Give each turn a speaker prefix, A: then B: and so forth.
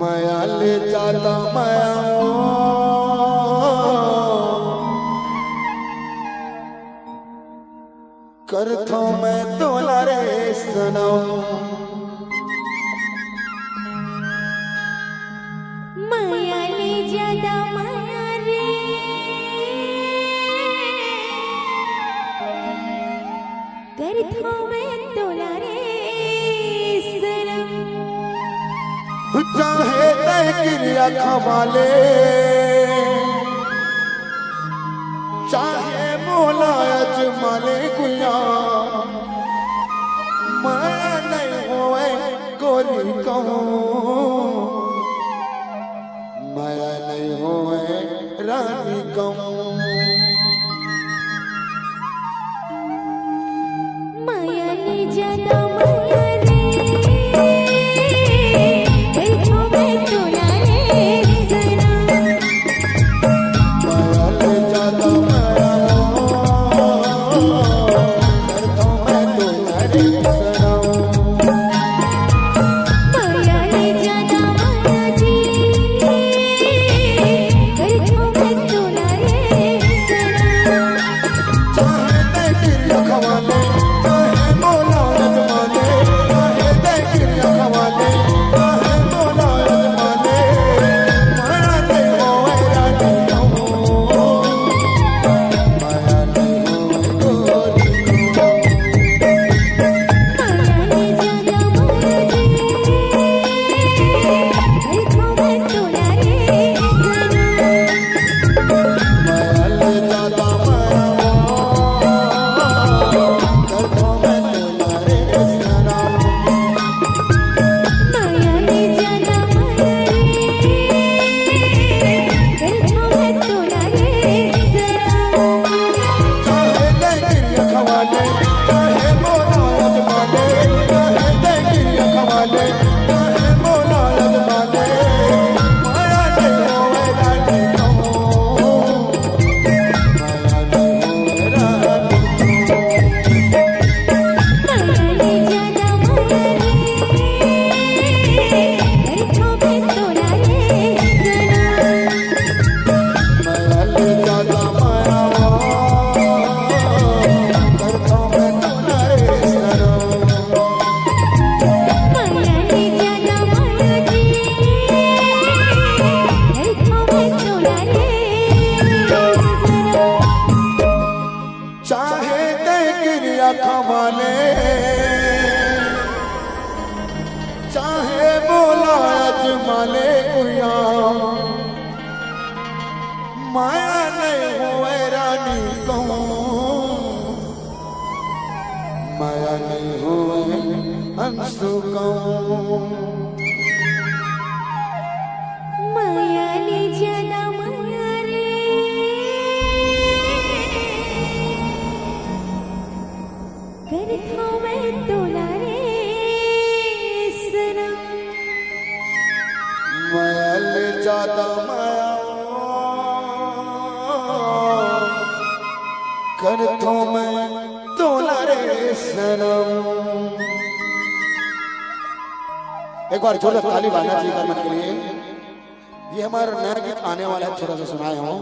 A: माया ले जाता माया कर थो मैं तोला रे सनम
B: माया ले जाता माया रे कर थो मैं तोला रे सनम
A: चाहे तय क्रिया खवाले चाहे मोला अजमाले गुया माया नहीं होए गोरी कहूँ माया नहीं होए रानी कहूँ
B: माया ले जाता माया रे कर थो मैं तोला रे सनम
A: माया ले जाता माया कर थो मैं तोला रे सनम
B: माया ले जाता माया जी कर थो मैं तोला रे सनम
A: चाहे तय क्रिया खवाले चाहे मोला अजमाले चाहे तय क्रिया खवाले चाहे मोला अजमाले माया नहीं होए रानी कहूँ माया नहीं होए गोरी कहूँ
B: माया ले जाता माया जी कर थो मैं तोला रे सनम
A: माया ले जाता माया कर थो मैं तोला रे सनम
B: माया ले जाता माया रे कर थो मैं तोला रे सनम
A: चाहे तय क्रिया खवाले चाहे मोला अजमाले चाहे तय क्रिया खवाले चाहे मोला अजमाले माया नहीं होए रानी कहूँ माया नहीं होए रानी
B: माया ले जाता माया रे कर थो मैं तोला रे सनम
A: माया ले जाता माया कर थो मैं तोला रे सनम
B: माया ले जाता माया जी कर थो मैं तोला रे सनम
A: चाहे तय क्रिया खवाले चाहे बोला अजमाले गुया माया नहीं होए रानी कहूँ माया नहीं होए अंशु कहूँ
B: माया ले जाता माया रे कर थो मैं तोला रे सनम
A: माया ले जाता माया कर थो मैं तोला रे सनम। एक बार जोरदार ताली बजाना चाहिए करमन के लिए। ये हमारा नया गीत आने वाला है, थोड़ा सा सुनाए हो।